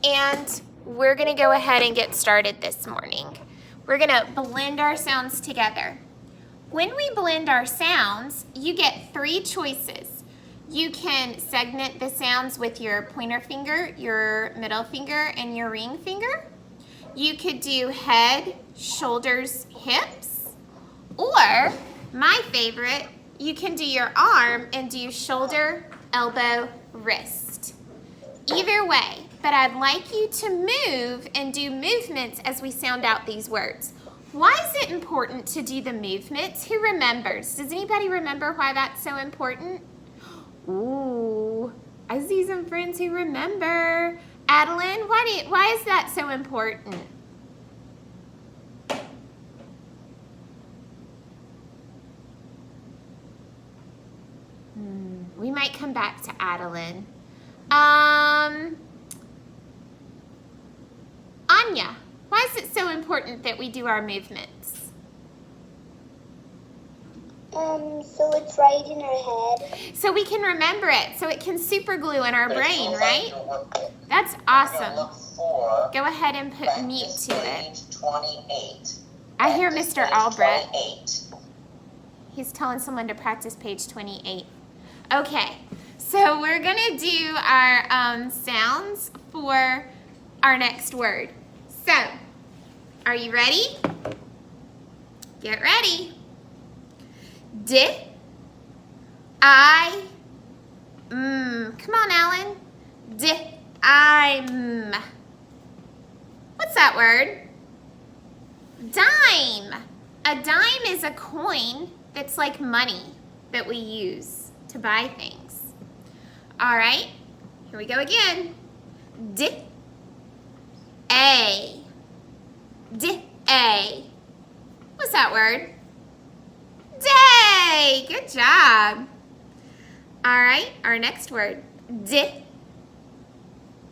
and we're gonna go ahead and get started this morning. We're gonna blend our sounds together. When we blend our sounds, you get 3 choices. You can segment the sounds with your pointer finger, your middle finger, and your ring finger. You could do head, shoulders, hips, or my favorite, you can do your arm and do shoulder, elbow, wrist. Either way, but I'd like you to move and do movements as we sound out these words. Why is it important to do the movements? Who remembers? Does anybody remember why that's so important? Ooh, I see some friends who remember. Adeline, why is that so important? We might come back to Adeline. Anya, why is it so important that we do our movements? So it's right in our head. So we can remember it, so it can super glue in our brain, right? That's awesome. Go ahead and put mute to it. 28. I hear Mr. Albrecht. He's telling someone to practice page 28. Okay, so we're gonna do our sounds for our next word. So, are you ready? Get ready. D, I, Come on, Alan. D, I, What's that word? Dime. A dime is a coin that's like money that we use to buy things. All right, here we go again. D, A. D, A. What's that word? Day. Good job. All right, our next word. D,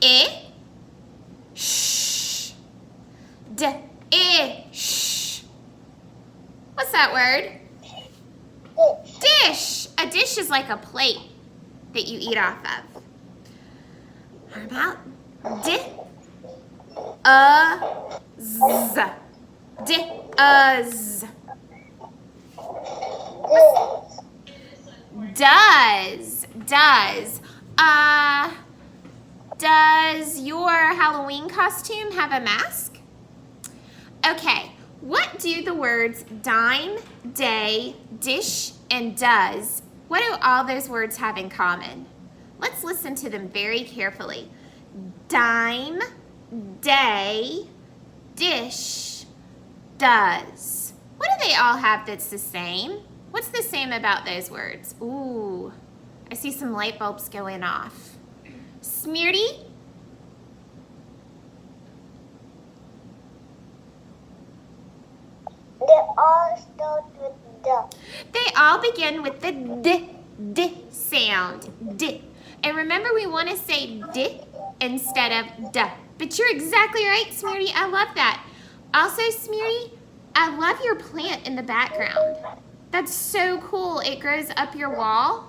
I, sh. D, I, sh. What's that word? Dish. A dish is like a plate that you eat off of. How about D, Z. D, Z. Does. Does your Halloween costume have a mask? Okay, what do the words dime, day, dish, and does, what do all those words have in common? Let's listen to them very carefully. Dime, day, dish, does. What do they all have that's the same? What's the same about those words? Ooh, I see some light bulbs going off. Smearty? They all start with the. They all begin with the d sound, d. And remember, we want to say d instead of duh. But you're exactly right, Smearty. I love that. Also, Smearty, I love your plant in the background. That's so cool. It grows up your wall.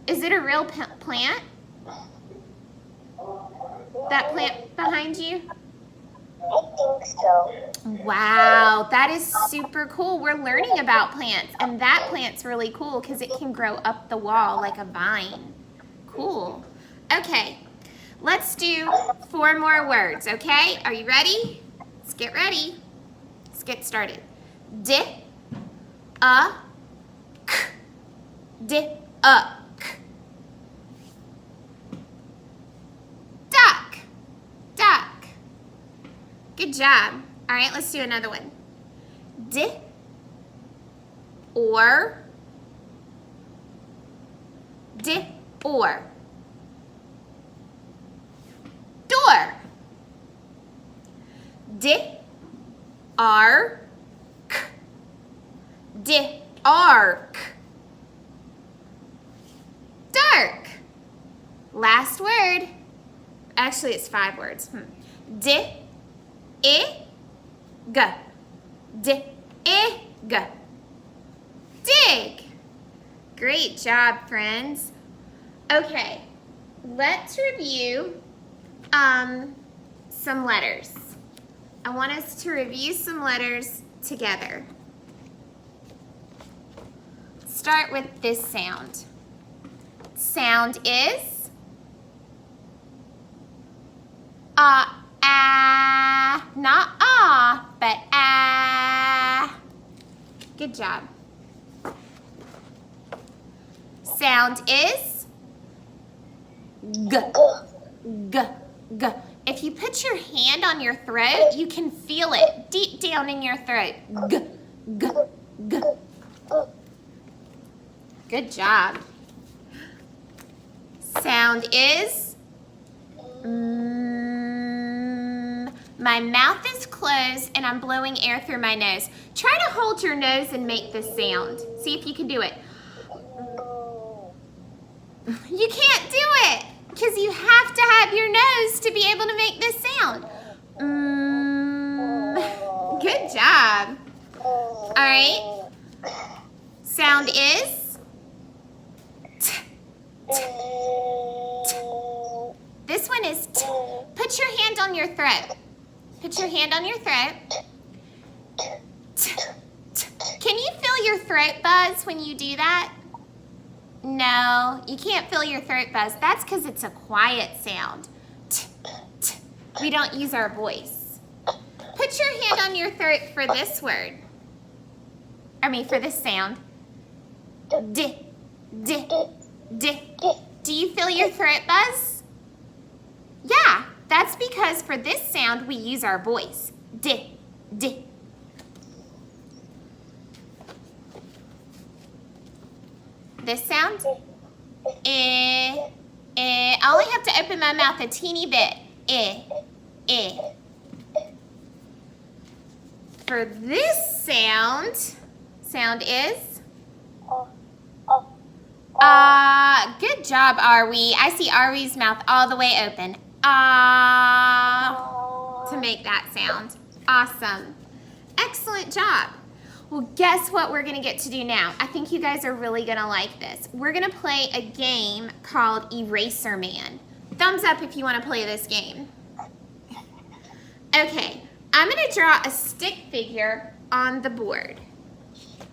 Is it a real plant? That plant behind you? I think so. Wow, that is super cool. We're learning about plants, and that plant's really cool because it can grow up the wall like a vine. Cool. Okay, let's do 4 more words, okay? Are you ready? Let's get ready. Let's get started. D, k. D, k. Duck. Duck. Good job. All right, let's do another one. D, or. D, or. Door. D, ark. D, ark. Dark. Last word. Actually, it's 5 words. D, I, g. D, I, g. Dig. Great job, friends. Okay, let's review some letters. I want us to review some letters together. Start with this sound. Sound is not ah, but ah. Good job. Sound is g, g, g. If you put your hand on your throat, you can feel it deep down in your throat. G, g, g. Good job. Sound is my mouth is closed and I'm blowing air through my nose. Try to hold your nose and make this sound. See if you can do it. You can't do it because you have to have your nose to be able to make this sound. Good job. All right. Sound is t, t, t. This one is t. Put your hand on your throat. Put your hand on your throat. T, t. Can you feel your throat buzz when you do that? No, you can't feel your throat buzz. That's because it's a quiet sound. T, t. We don't use our voice. Put your hand on your throat for this word. For this sound. D, d, d. Do you feel your throat buzz? Yeah, that's because for this sound we use our voice. D, d. This sound? I only have to open my mouth a teeny bit. For this sound is good job, Arwie. I see Arwie's mouth all the way open. To make that sound. Awesome. Excellent job. Well, guess what we're gonna get to do now? I think you guys are really gonna like this. We're gonna play a game called Eraser Man. Thumbs up if you wanna play this game. Okay, I'm gonna draw a stick figure on the board.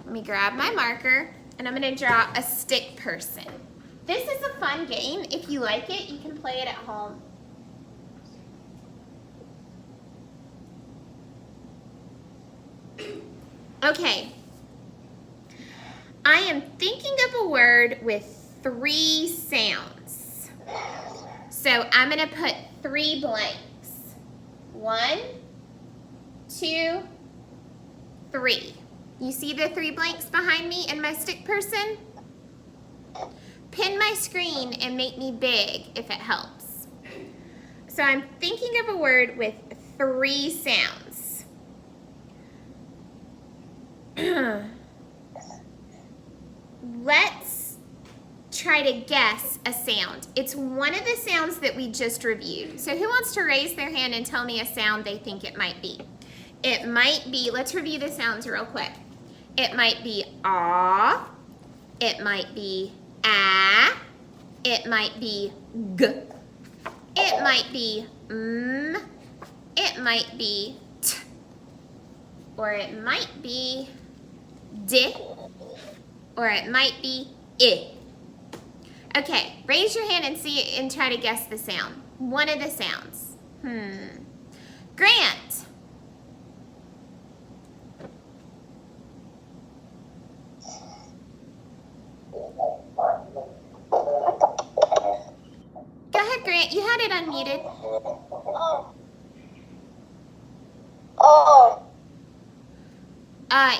Let me grab my marker and I'm gonna draw a stick person. This is a fun game. If you like it, you can play it at home. Okay, I am thinking of a word with 3 sounds. So I'm gonna put 3 blanks. 1, 2, 3. You see the 3 blanks behind me in my stick person? Pin my screen and make me big if it helps. So I'm thinking of a word with 3 sounds. Let's try to guess a sound. It's one of the sounds that we just reviewed. So who wants to raise their hand and tell me a sound they think it might be? It might be, let's review the sounds real quick. It might be ah, it might be ah, it might be g, it might be it might be t, or it might be d, or it might be I. Okay, raise your hand and see it and try to guess the sound. One of the sounds. Grant. Go ahead, Grant. You had it unmuted.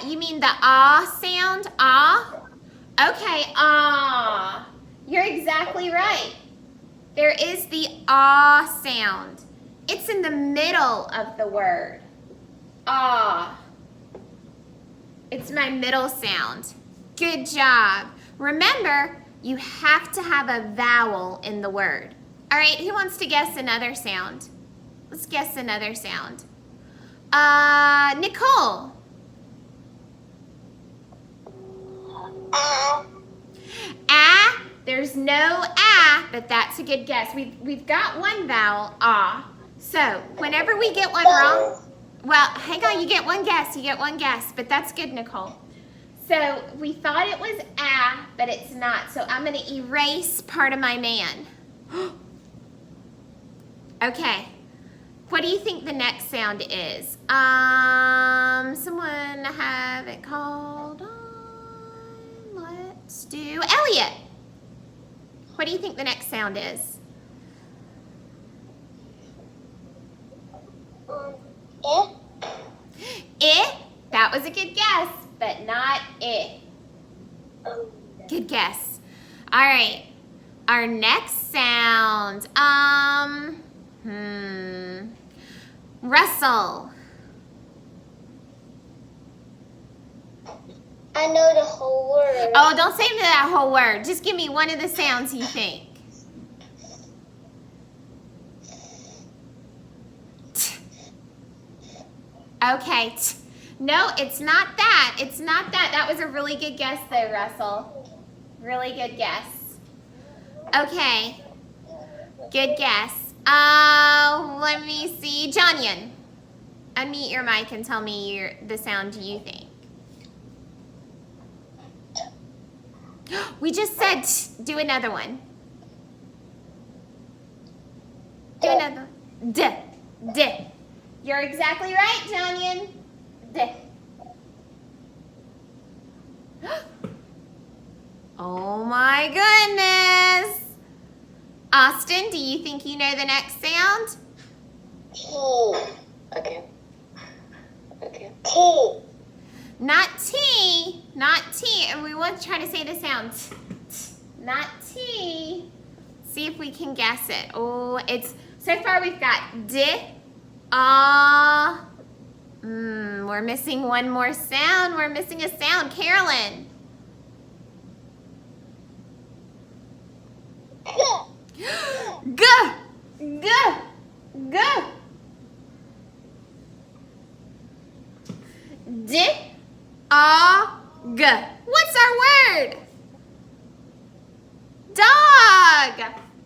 You mean the ah sound? Ah? Okay, ah. You're exactly right. There is the ah sound. It's in the middle of the word. Ah. It's my middle sound. Good job. Remember, you have to have a vowel in the word. All right, who wants to guess another sound? Let's guess another sound. Nicole. Ah, there's no ah, but that's a good guess. We've got one vowel, ah. So, whenever we get one wrong, well, hang on, you get one guess. You get one guess, but that's good, Nicole. So, we thought it was ah, but it's not. So, I'm going to erase part of my man. Okay. What do you think the next sound is? Someone have it called on. Let's do Elliot. What do you think the next sound is? Eh. That was a good guess, but not eh. Good guess. All right. Our next sound. Russell. I know the whole word. Oh, don't say that whole word. Just give me one of the sounds you think. Okay. No, it's not that. It's not that. That was a really good guess though, Russell. Really good guess. Okay. Good guess. Let me see. Jonyan, unmute your mic and tell me the sound you think. We just said do another one. Do another. D. D. You're exactly right, Jonyan. D. Oh my goodness. Austin, do you think you know the next sound? T. Okay. Okay. T. Not T. Not T. And we want to try to say the sound. Not T. See if we can guess it. Oh, it's so far we've got D. We're missing one more sound. We're missing a sound. Carolyn. G. G. G. D. G. What's our word? Dog.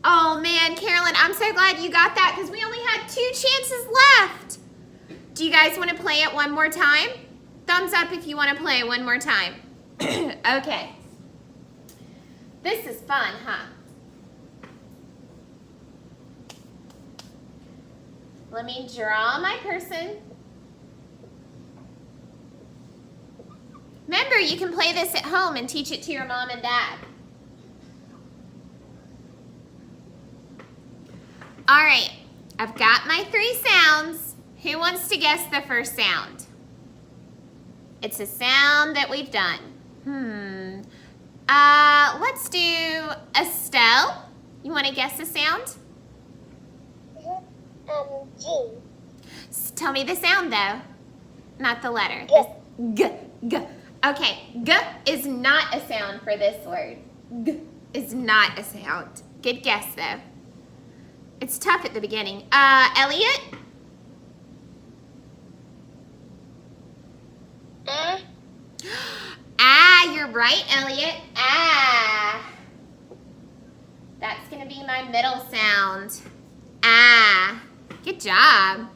Oh man, Carolyn, I'm so glad you got that because we only had 2 chances left. Do you guys want to play it one more time? Thumbs up if you want to play it one more time. Okay. This is fun, huh? Let me draw my person. Remember, you can play this at home and teach it to your mom and dad. All right, I've got my 3 sounds. Who wants to guess the first sound? It's a sound that we've done. Let's do Estelle. You want to guess the sound? G. Tell me the sound though, not the letter. G. G. Okay, G is not a sound for this word. G is not a sound. Good guess though. It's tough at the beginning. Elliot? Ah, you're right, Elliot. Ah. That's gonna be my middle sound. Ah. Good job.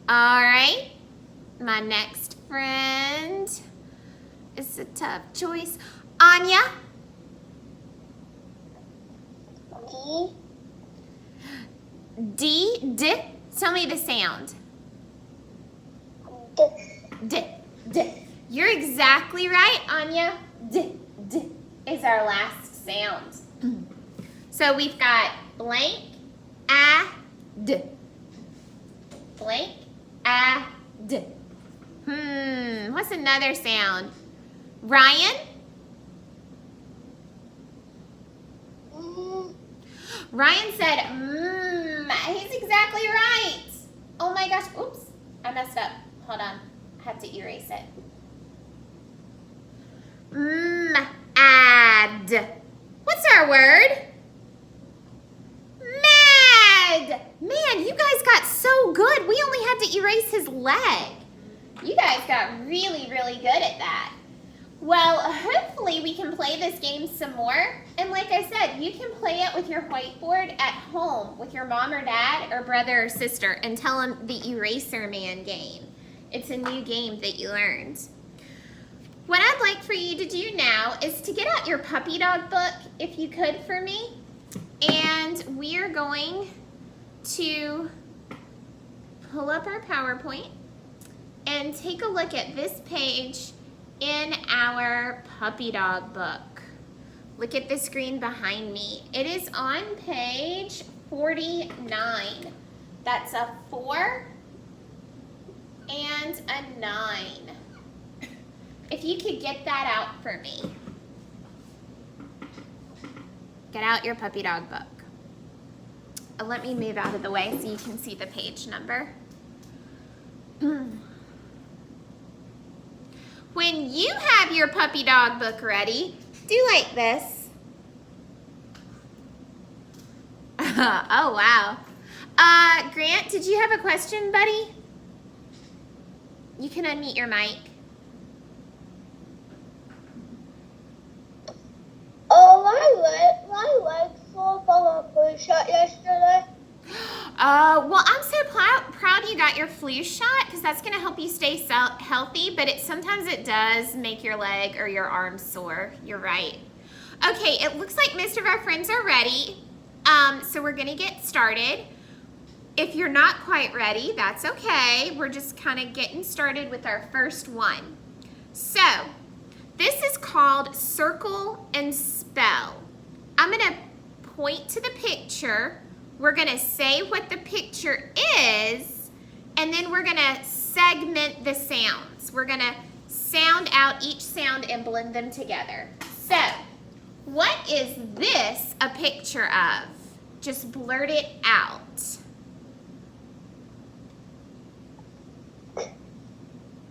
All right. My next friend is a tough choice. Anya? D. D. Tell me the sound. D. D. D. You're exactly right, Anya. D. D is our last sound. So we've got blank, ah, d. Blank, ah, d. What's another sound? Ryan? Ryan said, he's exactly right. Oh my gosh, oops, I messed up. Hold on, I have to erase it. Mad. What's our word? Mad. Man, you guys got so good. We only had to erase his leg. You guys got really, really good at that. Well, hopefully we can play this game some more. And like I said, you can play it with your whiteboard at home with your mom or dad or brother or sister and tell them the Eraser Man game. It's a new game that you learned. What I'd like for you to do now is to get out your puppy dog book, if you could, for me. And we are going to pull up our PowerPoint and take a look at this page in our puppy dog book. Look at the screen behind me. It is on page 49. That's a 4 and a 9. If you could get that out for me. Get out your puppy dog book. Let me move out of the way so you can see the page number. When you have your puppy dog book ready, do like this. Oh, wow. Grant, did you have a question, buddy? You can unmute your mic. Oh, my legs fall from a flu shot yesterday. Well, I'm so proud you got your flu shot because that's going to help you stay healthy, but sometimes it does make your leg or your arm sore. You're right. Okay, it looks like most of our friends are ready, so we're going to get started. If you're not quite ready, that's okay. We're just kind of getting started with our first one. So, this is called Circle and Spell. I'm going to point to the picture. We're going to say what the picture is, and then we're going to segment the sounds. We're going to sound out each sound and blend them together. So, what is this a picture of? Just blurt it out.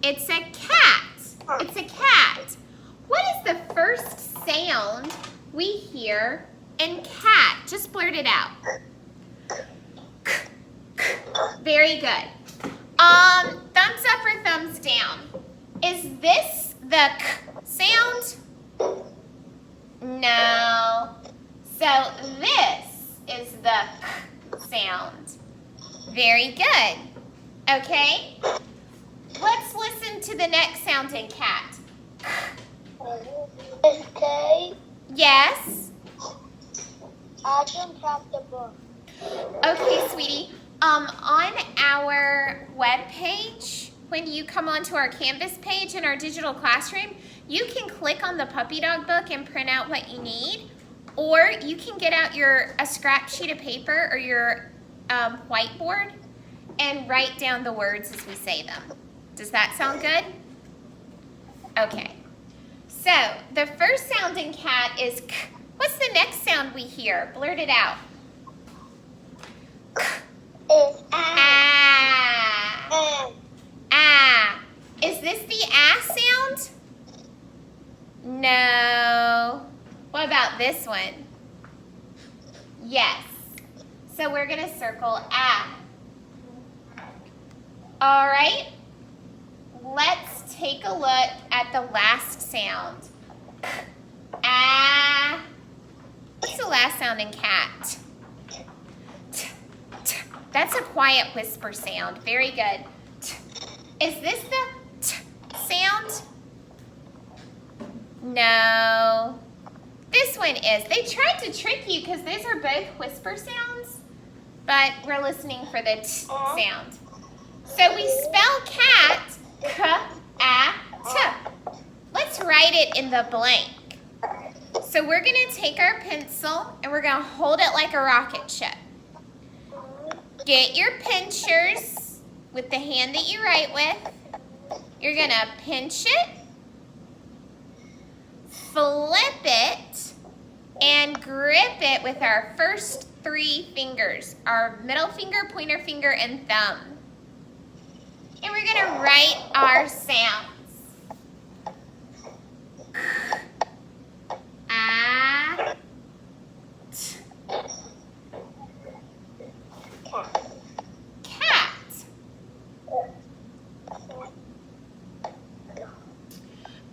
It's a cat. It's a cat. What is the first sound we hear in cat? Just blurt it out. Very good. Thumbs up or thumbs down? Is this the k sound? No. So this is the k sound. Very good. Okay. Let's listen to the next sound in cat. Is K? Yes. I don't have the book. Okay, sweetie. On our web page, when you come onto our Canvas page in our digital classroom, you can click on the puppy dog book and print out what you need, or you can get out a scrap sheet of paper or your whiteboard and write down the words as we say them. Does that sound good? Okay. So the first sound in cat is k. What's the next sound we hear? Blurt it out. Is Ah. Ah. Is this the ah sound? No. What about this one? Yes. So we're going to circle ah. All right. Let's take a look at the last sound. Ah. What's the last sound in cat? That's a quiet whisper sound. Very good. Is this the t sound? No. This one is. They tried to trick you because those are both whisper sounds, but we're listening for the t sound. So we spell cat k-a-t. Let's write it in the blank. So we're going to take our pencil and we're going to hold it like a rocket ship. Get your pinchers with the hand that you write with. You're going to pinch it, flip it, and grip it with our first 3 fingers, our middle finger, pointer finger, and thumb. And we're going to write our sounds. Ah. Cat.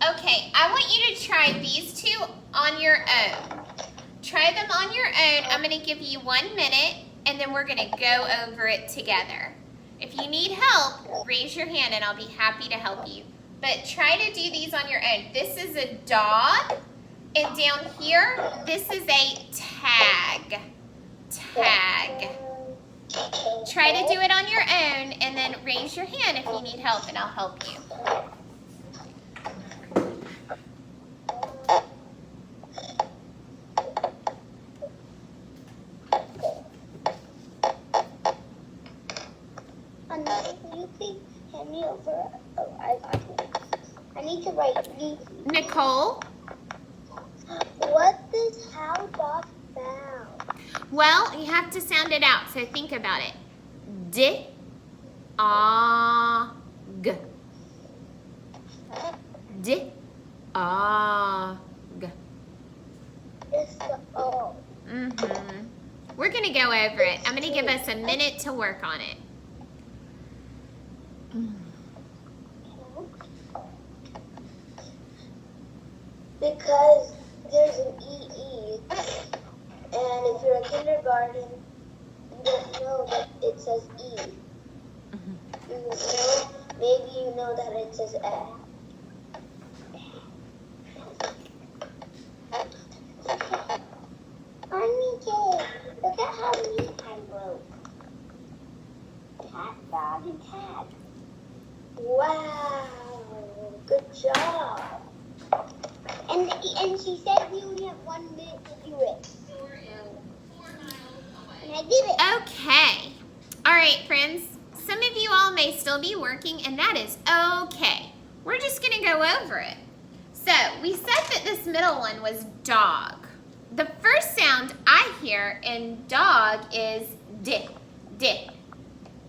Okay, Okay, I want you to try these two on your own. Try them on your own. I'm going to give you 1 minute, and then we're going to go over it together. If you need help, raise your hand, and I'll be happy to help you. But try to do these on your own. This is a dog, and down here, this is a tag. Tag. Try to do it on your own, and then raise your hand if you need help, and I'll help you. You can hand me over. Oh, I got it. I need to write these. Nicole? What does how dog sound? Well, you have to sound it out, so think about it. D, A, G. D, A, G. It's the O. We're going to go over it. I'm going to give us a minute to work on it. Because there's an EE, and if you're a kindergarten, you don't know that it says E. You know, maybe you know that it says A. Look at how neat I wrote. Cat, dog, and tag. Wow, good job. And she said we only have 1 minute to do it. And I did it. Okay. All right, friends. Some of you all may still be working, and that is okay. We're just going to go over it. So, we said that this middle one was dog. The first sound I hear in dog is D. D.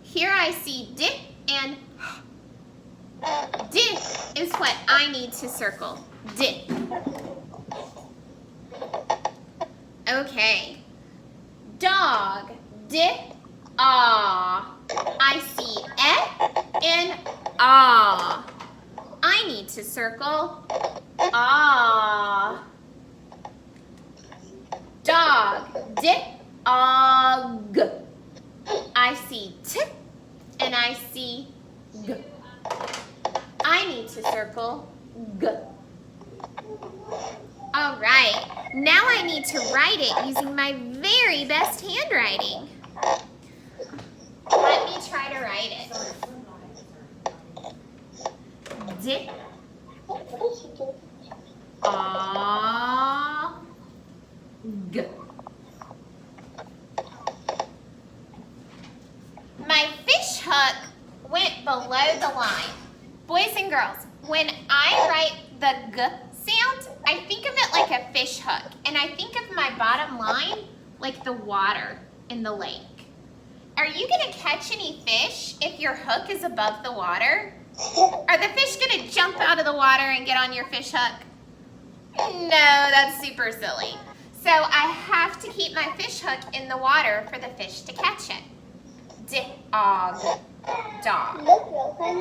Here I see D and D is what I need to circle. D. Okay. Dog. D. Ah. I see E and ah. I need to circle ah. Dog. D. Og. I see T and I see G. I need to circle G. All right, now I need to write it using my very best handwriting. Let me try to write it. D. A. G. My fish hook went below the line. Boys and girls, when I write the G sound, I think of it like a fish hook. And I think of my bottom line like the water in the lake. Are you going to catch any fish if your hook is above the water? Are the fish going to jump out of the water and get on your fish hook? No, that's super silly. So I have to keep my fish hook in the water for the fish to catch it. Dog. Dog. Look, Rohan,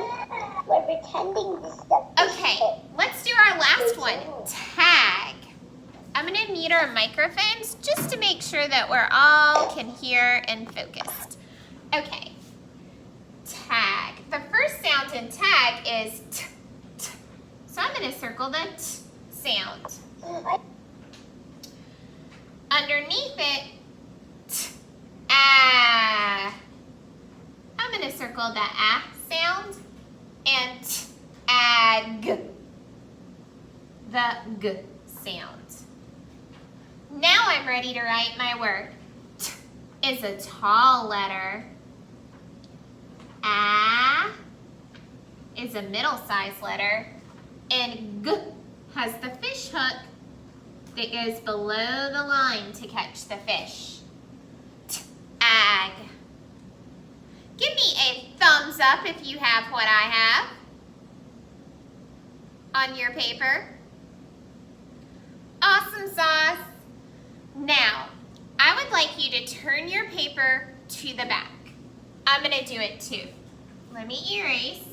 we're pretending this stuff. Okay, let's do our last one. Tag. I'm going to mute our microphones just to make sure that we're all can hear and focused. Okay. Tag. The first sound in tag is t, t. So I'm going to circle the t sound. Underneath it, t, ah. I'm going to circle the ah sound and t, ag. The g sound. Now I'm ready to write my word. T is a tall letter. A is a middle-sized letter. And g has the fish hook that goes below the line to catch the fish. T, ag. Give me a thumbs up if you have what I have on your paper. Awesome sauce. Now, I would like you to turn your paper to the back. I'm going to do it too. Let me erase.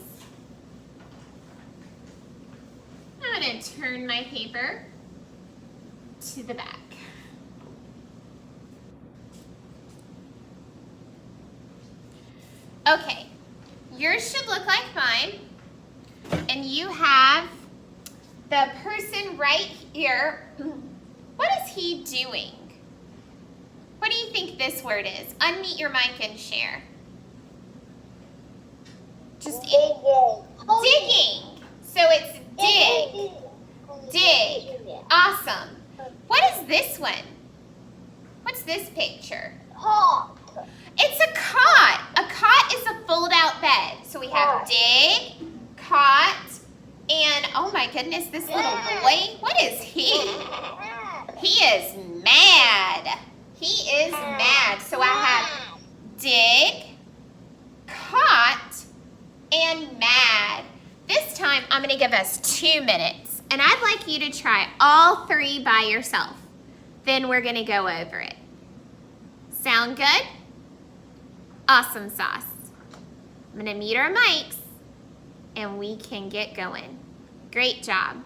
I'm gonna turn my paper to the back. Okay, yours should look like mine, and you have the person right here. What is he doing? What do you think this word is? Unmute your mic and share. Just digging. So it's dig. Dig. Awesome. What is this one? What's this picture? Hot. It's a cot. A cot is a fold-out bed. So we have dig, cot, and oh my goodness, this little boy. What is he? He is mad. He is mad. So I have dig, cot, and mad. This time I'm going to give us 2 minutes, and I'd like you to try all 3 by yourself. Then we're going to go over it. Sound good? Awesome sauce. I'm going to mute our mics, and we can get going. Great job.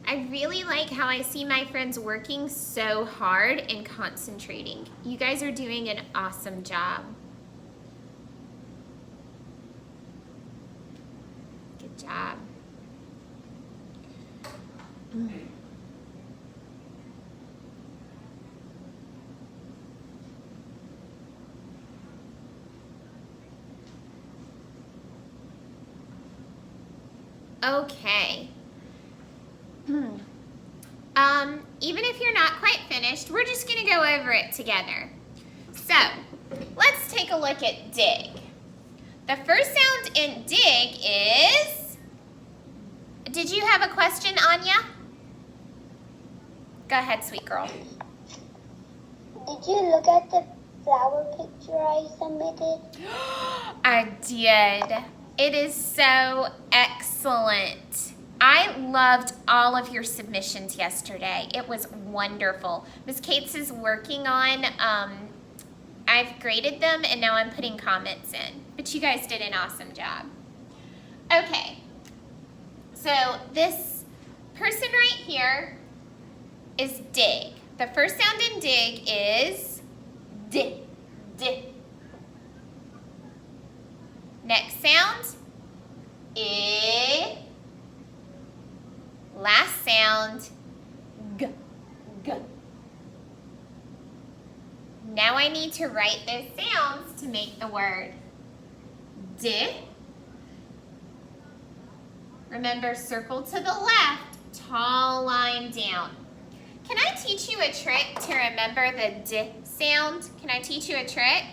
I really like how I see my friends working so hard and concentrating. You guys are doing an awesome job. Good job. Okay. Even if you're not quite finished, we're just gonna go over it together. So, let's take a look at dig. The first sound in dig is, did you have a question, Anya? Go ahead, sweet girl. Did you look at the flower picture I submitted? I did. It is so excellent. I loved all of your submissions yesterday. It was wonderful. Miss Kate's is working on, I've graded them and now I'm putting comments in. But you guys did an awesome job. Okay, so this person right here is dig. The first sound in dig is D, D. Next sound, I. Last sound, G, G. Now I need to write those sounds to make the word D. Remember, circle to the left, tall line down. Can I teach you a trick to remember the D sound? Can I teach you a trick?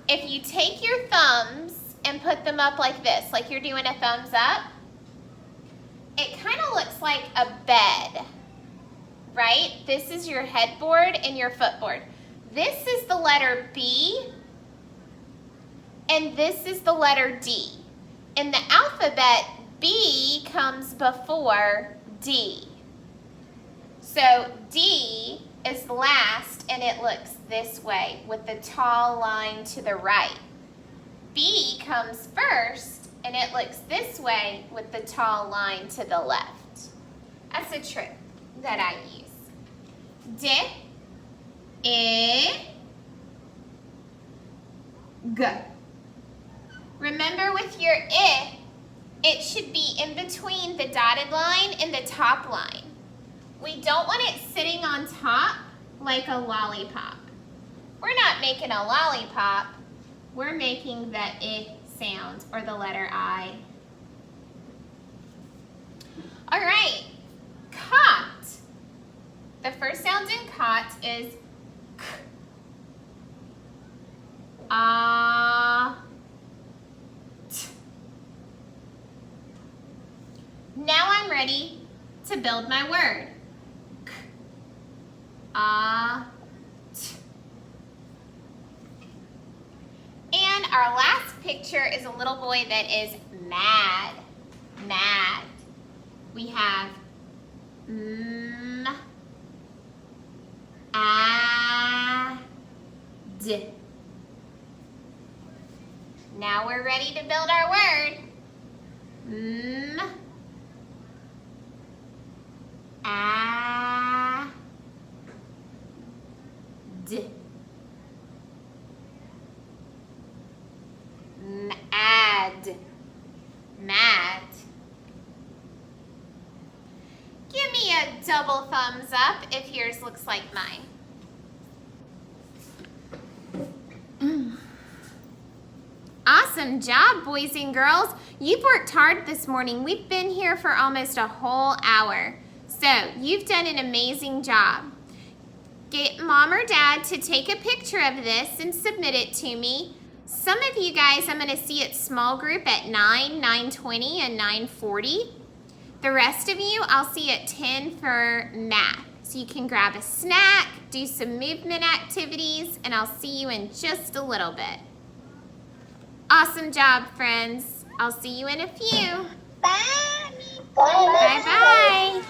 If you take your thumbs and put them up like this, like you're doing a thumbs up, it kind of looks like a bed, right? This is your headboard and your footboard. This is the letter B, and this is the letter D. In the alphabet, B comes before D. So D is last, and it looks this way with the tall line to the right. B comes first, and it looks this way with the tall line to the left. That's a trick that I use. D, I, G. Remember with your I, it should be in between the dotted line and the top line. We don't want it sitting on top like a lollipop. We're not making a lollipop, we're making the I sound, or the letter I. All right, The first sound in cot is k. T. Now I'm ready to build my word. K. T. And our last picture is a little boy that is mad. Mad. We have d. Now we're ready to build our word. D. Mad. Mad. Give me a double thumbs up if yours looks like mine. Awesome job, boys and girls. You've worked hard this morning. We've been here for almost a whole hour. So you've done an amazing job. Get mom or dad to take a picture of this and submit it to me. Some of you guys I'm going to see at small group at 9, 9:20, and 9:40. The rest of you I'll see at 10 for math. So you can grab a snack, do some movement activities, and I'll see you in just a little bit. Awesome job, friends. I'll see you in a few. Bye. Bye-bye.